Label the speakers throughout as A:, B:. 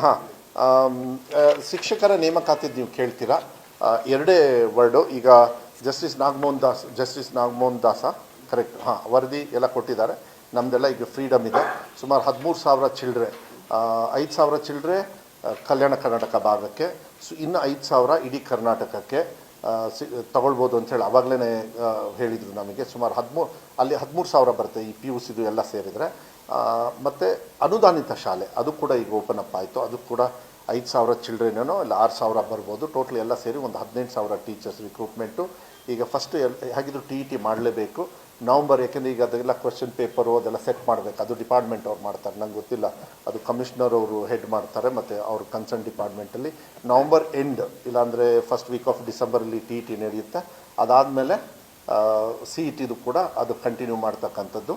A: ಹಾಂ, ಶಿಕ್ಷಕರ ನೇಮಕಾತಿದ್ದು ನೀವು ಕೇಳ್ತೀರಾ. ಎರಡೇ ವರ್ಡು. ಈಗ ಜಸ್ಟಿಸ್ ನಾಗಮೋಹನ್ ದಾಸ ಕರೆಕ್ಟ್, ಹಾಂ, ವರದಿ ಎಲ್ಲ ಕೊಟ್ಟಿದ್ದಾರೆ. ನಮ್ಮದೆಲ್ಲ ಈಗ ಫ್ರೀಡಮ್ ಇದೆ. ಸುಮಾರು 13,000 ಚಿಲ್ಡ್ರೆ, 5,000 ಚಿಲ್ಡ್ರೆ ಕಲ್ಯಾಣ ಕರ್ನಾಟಕ ಭಾಗಕ್ಕೆ, ಇನ್ನು 5,000 ಇಡೀ ಕರ್ನಾಟಕಕ್ಕೆ ತಗೊಳ್ಬೋದು ಅಂತೇಳಿ ಆವಾಗಲೇ ಹೇಳಿದರು ನಮಗೆ. ಸುಮಾರು 13,000 ಬರುತ್ತೆ ಈ PUC ಎಲ್ಲ ಸೇರಿದರೆ. ಮತ್ತು ಅನುದಾನಿತ ಶಾಲೆ ಅದು ಕೂಡ ಈಗ ಓಪನ್ ಅಪ್ ಆಯಿತು. ಅದು ಕೂಡ 5,000 ಚಿಲ್ಡ್ರನೇನೋ ಇಲ್ಲ 6,000 ಬರ್ಬೋದು. ಟೋಟಲ್ ಎಲ್ಲ ಸೇರಿ ಒಂದು 18,000 ಟೀಚರ್ಸ್ ರಿಕ್ರೂಟ್ಮೆಂಟು. ಈಗ ಫಸ್ಟ್ ಹೇಗಿದ್ರು TET ಮಾಡಲೇಬೇಕು ನವಂಬರ್, ಯಾಕೆಂದರೆ ಈಗ ಅದೆಲ್ಲ ಕ್ವೆಶ್ಚನ್ ಪೇಪರು ಅದೆಲ್ಲ ಸೆಟ್ ಮಾಡಬೇಕು. ಅದು ಡಿಪಾರ್ಟ್ಮೆಂಟ್ ಅವ್ರು ಮಾಡ್ತಾರೆ, ನಂಗೆ ಗೊತ್ತಿಲ್ಲ. ಅದು ಕಮಿಷನರ್ ಅವರು ಹೆಡ್ ಮಾಡ್ತಾರೆ ಮತ್ತು ಅವ್ರ ಕನ್ಸರ್ನ್ ಡಿಪಾರ್ಟ್ಮೆಂಟಲ್ಲಿ ನವಂಬರ್ ಎಂಡ್ ಇಲ್ಲಾಂದರೆ ಫಸ್ಟ್ ವೀಕ್ ಆಫ್ ಡಿಸೆಂಬರಲ್ಲಿ TET ನಡೆಯುತ್ತೆ. ಅದಾದಮೇಲೆ CETದು ಕೂಡ ಅದು ಕಂಟಿನ್ಯೂ ಮಾಡ್ತಕ್ಕಂಥದ್ದು.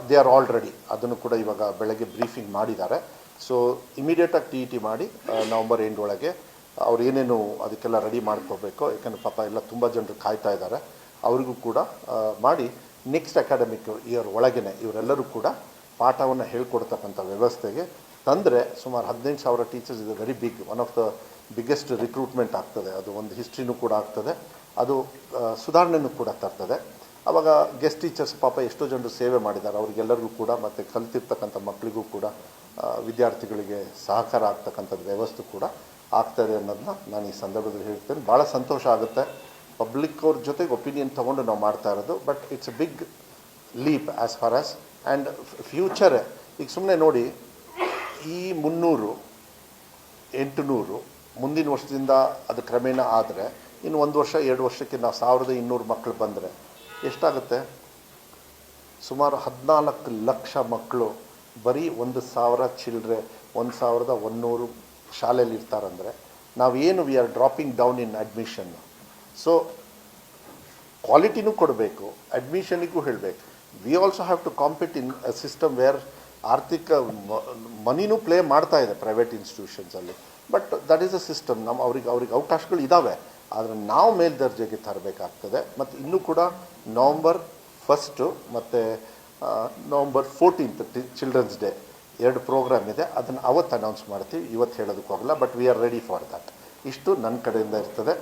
A: They are all ready. ಅದನ್ನು ಕೂಡ ಇವಾಗ ಬೆಳಗ್ಗೆ ಬ್ರೀಫಿಂಗ್ ಮಾಡಿದ್ದಾರೆ. ಸೊ ಇಮಿಡಿಯೇಟಾಗಿ TET ಮಾಡಿ ನವಂಬರ್ ಎಂಡ್ ಒಳಗೆ ಅವ್ರು ಏನೇನು ಅದಕ್ಕೆಲ್ಲ ರೆಡಿ ಮಾಡ್ಕೋಬೇಕು. ಯಾಕಂದರೆ ಪಾಪ ಎಲ್ಲ ತುಂಬ ಜನರು ಕಾಯ್ತಾ ಇದ್ದಾರೆ. ಅವರಿಗೂ ಕೂಡ ಮಾಡಿ ನೆಕ್ಸ್ಟ್ ಅಕಾಡೆಮಿಕ್ ಇಯರ್ ಒಳಗೇ ಇವರೆಲ್ಲರೂ ಕೂಡ ಪಾಠವನ್ನು ಹೇಳ್ಕೊಡ್ತಕ್ಕಂಥ ವ್ಯವಸ್ಥೆಗೆ ತಂದರೆ ಸುಮಾರು 18,000 ಟೀಚರ್ಸ್ ಇದು very big, one of the biggest recruitment ಆಗ್ತದೆ. ಅದು ಒಂದು ಹಿಸ್ಟ್ರಿನೂ ಕೂಡ ಆಗ್ತದೆ. ಅದು ಸುಧಾರಣೆನೂ ಕೂಡ ತರ್ತದೆ. ಆವಾಗ ಗೆಸ್ಟ್ ಟೀಚರ್ಸ್ ಪಾಪ ಎಷ್ಟೋ ಜನರು ಸೇವೆ ಮಾಡಿದ್ದಾರೆ. ಅವರಿಗೆಲ್ಲರಿಗೂ ಕೂಡ ಮತ್ತು ಕಲಿತಿರ್ತಕ್ಕಂಥ ಮಕ್ಕಳಿಗೂ ಕೂಡ ವಿದ್ಯಾರ್ಥಿಗಳಿಗೆ ಸಹಕಾರ ಆಗ್ತಕ್ಕಂಥದ್ದು ವ್ಯವಸ್ಥೆ ಕೂಡ ಆಗ್ತದೆ ಅನ್ನೋದನ್ನ ನಾನು ಈ ಸಂದರ್ಭದಲ್ಲಿ ಹೇಳ್ತೇನೆ. ಭಾಳ ಸಂತೋಷ ಆಗುತ್ತೆ. ಪಬ್ಲಿಕ್ ಅವ್ರ ಜೊತೆಗೆ ಒಪಿನಿಯನ್ ತೊಗೊಂಡು ನಾವು ಮಾಡ್ತಾ ಇರೋದು. But it's a big leap as far as and future. ಈಗ ಸುಮ್ಮನೆ ನೋಡಿ, ಈ 300, 800 ಮುಂದಿನ ವರ್ಷದಿಂದ ಅದು ಕ್ರಮೇಣ ಆದರೆ ಇನ್ನು 1 ವರ್ಷ 2 ವರ್ಷಕ್ಕೆ ನಾವು 1,200 ಮಕ್ಕಳು ಬಂದರೆ ಎಷ್ಟಾಗುತ್ತೆ? ಸುಮಾರು 14 ಲಕ್ಷ ಮಕ್ಕಳು ಬರೀ 1,000 ಚಿಲ್ಡ್ರೆ 1,100 ಶಾಲೆಯಲ್ಲಿ ಇರ್ತಾರಂದರೆ ನಾವೇನು we are dropping down in admission. So ಕ್ವಾಲಿಟಿನೂ ಕೊಡಬೇಕು, ಅಡ್ಮಿಷನಿಗೂ ಹೇಳಬೇಕು. We also have to compete in a system where ಆರ್ಥಿಕ ಮನಿನೂ ಪ್ಲೇ ಮಾಡ್ತಾ ಇದೆ ಪ್ರೈವೇಟ್ ಇನ್ಸ್ಟಿಟ್ಯೂಷನ್ಸಲ್ಲಿ. But that is a system. ಅವ್ರಿಗೆ ಅವಕಾಶಗಳು ಇದ್ದಾವೆ. ಆದರೆ ನಾವು ಮೇಲ್ದರ್ಜೆಗೆ ತರಬೇಕಾಗ್ತದೆ. ಮತ್ತು ಇನ್ನೂ ಕೂಡ ನವಂಬರ್ 1 ಮತ್ತು ನವಂಬರ್ 14 ಚಿಲ್ಡ್ರನ್ಸ್ ಡೇ 2 ಪ್ರೋಗ್ರಾಮ್ ಇದೆ. ಅದನ್ನು ಅವತ್ತು ಅನೌನ್ಸ್ ಮಾಡ್ತೀವಿ. ಇವತ್ತು ಹೇಳೋದಕ್ಕೂ ಆಗಲ್ಲ. But we are ready for that. ಇಷ್ಟು ನನ್ನ ಕಡೆಯಿಂದ ಇರ್ತದೆ.